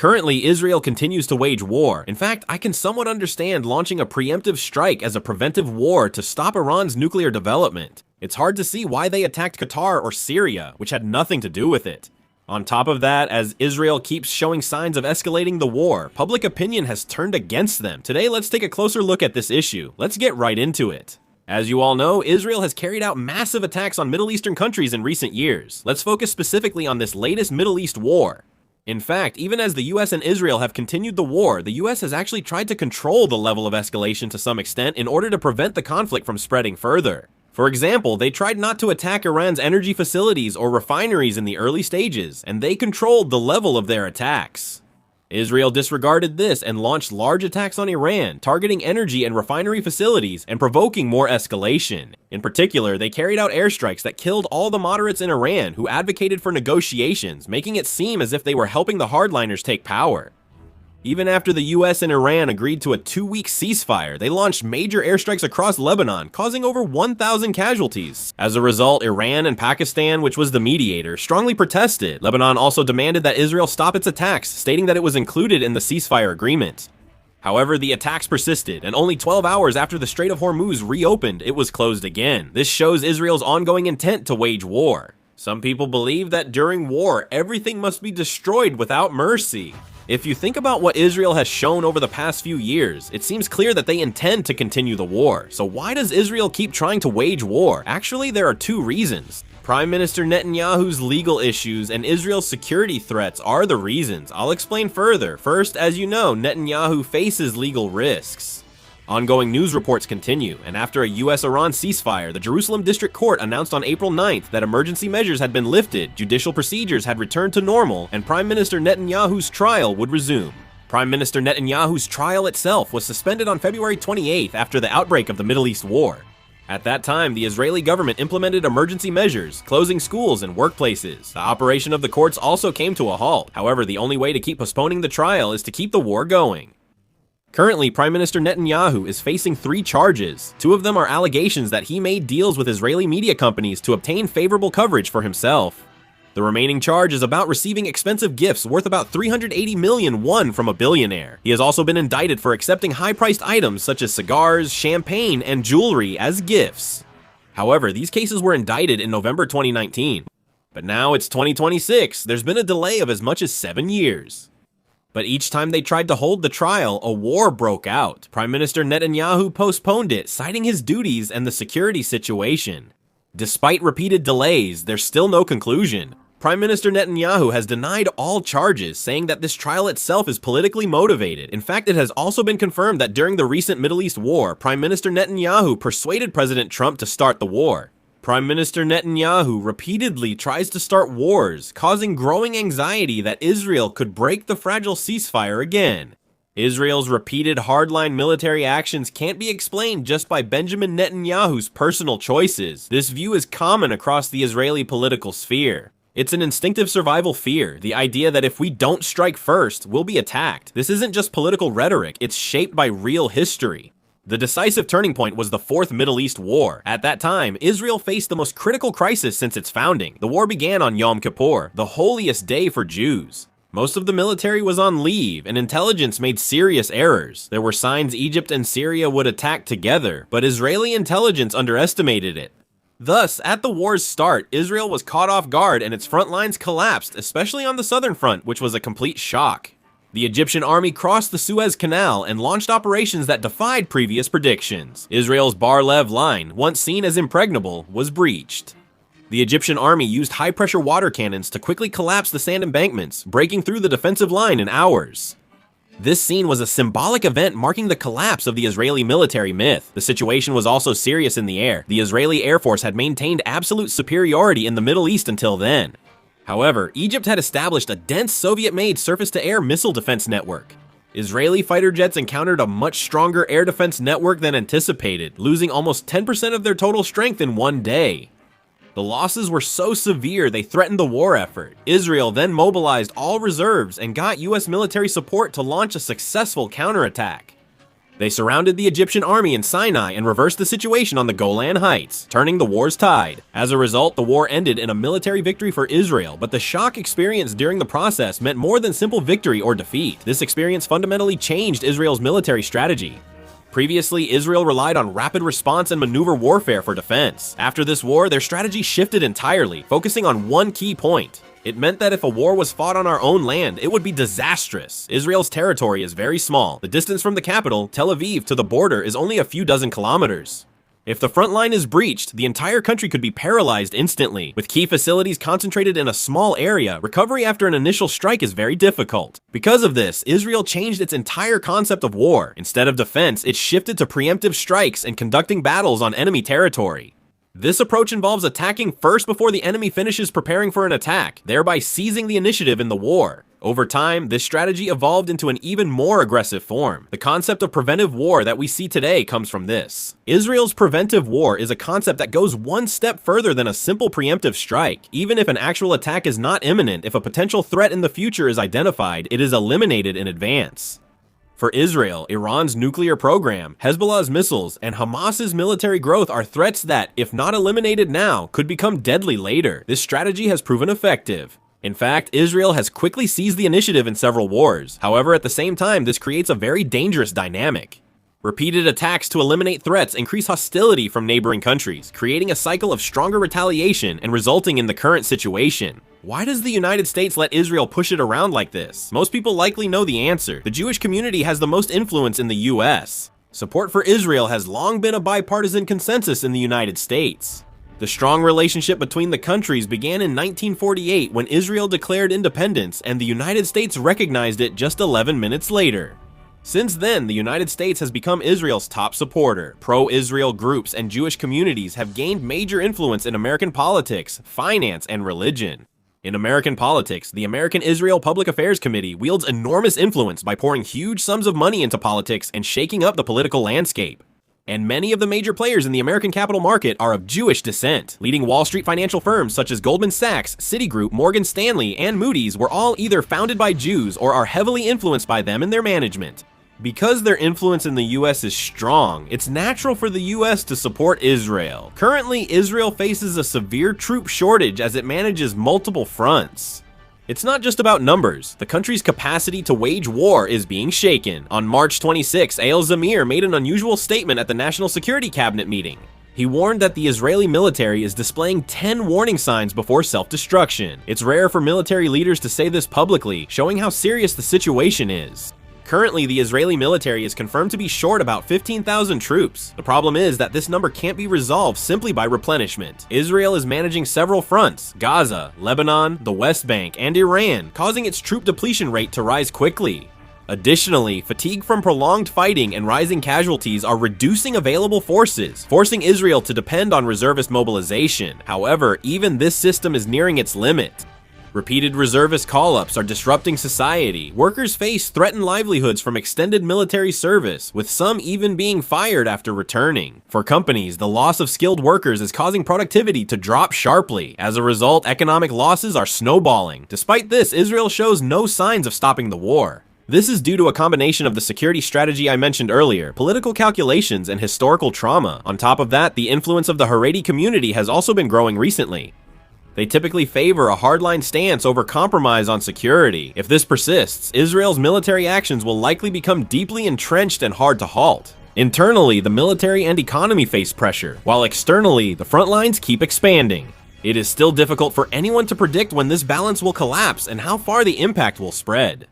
Currently, Israel continues to wage war. In fact, I can somewhat understand launching a preemptive strike as a preventive war to stop Iran's nuclear development. It's hard to see why they attacked Qatar or Syria, which had nothing to do with it. On top of that, as Israel keeps showing signs of escalating the war, public opinion has turned against them. Today, let's take a closer look at this issue. Let's get right into it. As you all know, Israel has carried out massive attacks on Middle Eastern countries in recent years. Let's focus specifically on this latest Middle East war. In fact, even as the US and Israel have continued the war, the US has actually tried to control the level of escalation to some extent in order to prevent the conflict from spreading further. For example, they tried not to attack Iran's energy facilities or refineries in the early stages, and they controlled the level of their attacks. Israel disregarded this and launched large attacks on Iran, targeting energy and refinery facilities and provoking more escalation. In particular, they carried out airstrikes that killed all the moderates in Iran who advocated for negotiations, making it seem as if they were helping the hardliners take power. Even after the US and Iran agreed to a 2-week ceasefire, they launched major airstrikes across Lebanon, causing over 1,000 casualties. As a result, Iran and Pakistan, which was the mediator, strongly protested. Lebanon also demanded that Israel stop its attacks, stating that it was included in the ceasefire agreement. However, the attacks persisted, and only 12 hours after the Strait of Hormuz reopened, it was closed again. This shows Israel's ongoing intent to wage war. Some people believe that during war, everything must be destroyed without mercy. If you think about what Israel has shown over the past few years, it seems clear that they intend to continue the war. So why does Israel keep trying to wage war? Actually, there are two reasons. Prime Minister Netanyahu's legal issues and Israel's security threats are the reasons. I'll explain further. First, as you know, Netanyahu faces legal risks. Ongoing news reports continue, and after a US-Iran ceasefire, the Jerusalem District Court announced on April 9th that emergency measures had been lifted, judicial procedures had returned to normal, and Prime Minister Netanyahu's trial would resume. Prime Minister Netanyahu's trial itself was suspended on February 28th after the outbreak of the Middle East war. At that time, the Israeli government implemented emergency measures, closing schools and workplaces. The operation of the courts also came to a halt. However, the only way to keep postponing the trial is to keep the war going. Currently, Prime Minister Netanyahu is facing 3 charges. 2 of them are allegations that he made deals with Israeli media companies to obtain favorable coverage for himself. The remaining charge is about receiving expensive gifts worth about 380 million won from a billionaire. He has also been indicted for accepting high-priced items such as cigars, champagne, and jewelry as gifts. However, these cases were indicted in November 2019. But now it's 2026. There's been a delay of as much as 7 years. But each time they tried to hold the trial, a war broke out. Prime Minister Netanyahu postponed it, citing his duties and the security situation. Despite repeated delays, there's still no conclusion. Prime Minister Netanyahu has denied all charges, saying that this trial itself is politically motivated. In fact, it has also been confirmed that during the recent Middle East war, Prime Minister Netanyahu persuaded President Trump to start the war. Prime Minister Netanyahu repeatedly tries to start wars, causing growing anxiety that Israel could break the fragile ceasefire again. Israel's repeated hardline military actions can't be explained just by Benjamin Netanyahu's personal choices. This view is common across the Israeli political sphere. It's an instinctive survival fear, the idea that if we don't strike first, we'll be attacked. This isn't just political rhetoric, it's shaped by real history. The decisive turning point was the Fourth Middle East War. At that time, Israel faced the most critical crisis since its founding. The war began on Yom Kippur, the holiest day for Jews. Most of the military was on leave, and intelligence made serious errors. There were signs Egypt and Syria would attack together, but Israeli intelligence underestimated it. Thus, at the war's start, Israel was caught off guard and its front lines collapsed, especially on the southern front, which was a complete shock. The Egyptian army crossed the Suez Canal and launched operations that defied previous predictions. Israel's Bar-Lev line, once seen as impregnable, was breached. The Egyptian army used high-pressure water cannons to quickly collapse the sand embankments, breaking through the defensive line in hours. This scene was a symbolic event marking the collapse of the Israeli military myth. The situation was also serious in the air. The Israeli Air Force had maintained absolute superiority in the Middle East until then. However, Egypt had established a dense Soviet-made surface-to-air missile defense network. Israeli fighter jets encountered a much stronger air defense network than anticipated, losing almost 10% of their total strength in one day. The losses were so severe they threatened the war effort. Israel then mobilized all reserves and got US military support to launch a successful counterattack. They surrounded the Egyptian army in Sinai and reversed the situation on the Golan Heights, turning the war's tide. As a result, the war ended in a military victory for Israel, but the shock experienced during the process meant more than simple victory or defeat. This experience fundamentally changed Israel's military strategy. Previously, Israel relied on rapid response and maneuver warfare for defense. After this war, their strategy shifted entirely, focusing on one key point. It meant that if a war was fought on our own land, it would be disastrous. Israel's territory is very small. The distance from the capital, Tel Aviv, to the border is only a few dozen kilometers. If the front line is breached, the entire country could be paralyzed instantly. With key facilities concentrated in a small area, recovery after an initial strike is very difficult. Because of this, Israel changed its entire concept of war. Instead of defense, it shifted to preemptive strikes and conducting battles on enemy territory. This approach involves attacking first before the enemy finishes preparing for an attack, thereby seizing the initiative in the war. Over time, this strategy evolved into an even more aggressive form. The concept of preventive war that we see today comes from this. Israel's preventive war is a concept that goes one step further than a simple preemptive strike. Even if an actual attack is not imminent, if a potential threat in the future is identified, it is eliminated in advance. For Israel, Iran's nuclear program, Hezbollah's missiles, and Hamas's military growth are threats that, if not eliminated now, could become deadly later. This strategy has proven effective. In fact, Israel has quickly seized the initiative in several wars. However, at the same time, this creates a very dangerous dynamic. Repeated attacks to eliminate threats increase hostility from neighboring countries, creating a cycle of stronger retaliation and resulting in the current situation. Why does the United States let Israel push it around like this? Most people likely know the answer. The Jewish community has the most influence in the US. Support for Israel has long been a bipartisan consensus in the United States. The strong relationship between the countries began in 1948 when Israel declared independence and the United States recognized it just 11 minutes later. Since then, the United States has become Israel's top supporter. Pro-Israel groups and Jewish communities have gained major influence in American politics, finance, and religion. In American politics, the American Israel Public Affairs Committee wields enormous influence by pouring huge sums of money into politics and shaking up the political landscape. And many of the major players in the American capital market are of Jewish descent. Leading Wall Street financial firms such as Goldman Sachs, Citigroup, Morgan Stanley, and Moody's were all either founded by Jews or are heavily influenced by them in their management. Because their influence in the US is strong, it's natural for the US to support Israel. Currently, Israel faces a severe troop shortage as it manages multiple fronts. It's not just about numbers. The country's capacity to wage war is being shaken. On March 26, Eyal Zamir made an unusual statement at the National Security Cabinet meeting. He warned that the Israeli military is displaying 10 warning signs before self-destruction. It's rare for military leaders to say this publicly, showing how serious the situation is. Currently, the Israeli military is confirmed to be short about 15,000 troops. The problem is that this number can't be resolved simply by replenishment. Israel is managing several fronts: Gaza, Lebanon, the West Bank, and Iran, causing its troop depletion rate to rise quickly. Additionally, fatigue from prolonged fighting and rising casualties are reducing available forces, forcing Israel to depend on reservist mobilization. However, even this system is nearing its limit. Repeated reservist call-ups are disrupting society. Workers face threatened livelihoods from extended military service, with some even being fired after returning. For companies, the loss of skilled workers is causing productivity to drop sharply. As a result, economic losses are snowballing. Despite this, Israel shows no signs of stopping the war. This is due to a combination of the security strategy I mentioned earlier, political calculations, and historical trauma. On top of that, the influence of the Haredi community has also been growing recently. They typically favor a hardline stance over compromise on security. If this persists, Israel's military actions will likely become deeply entrenched and hard to halt. Internally, the military and economy face pressure, while externally, the front lines keep expanding. It is still difficult for anyone to predict when this balance will collapse and how far the impact will spread.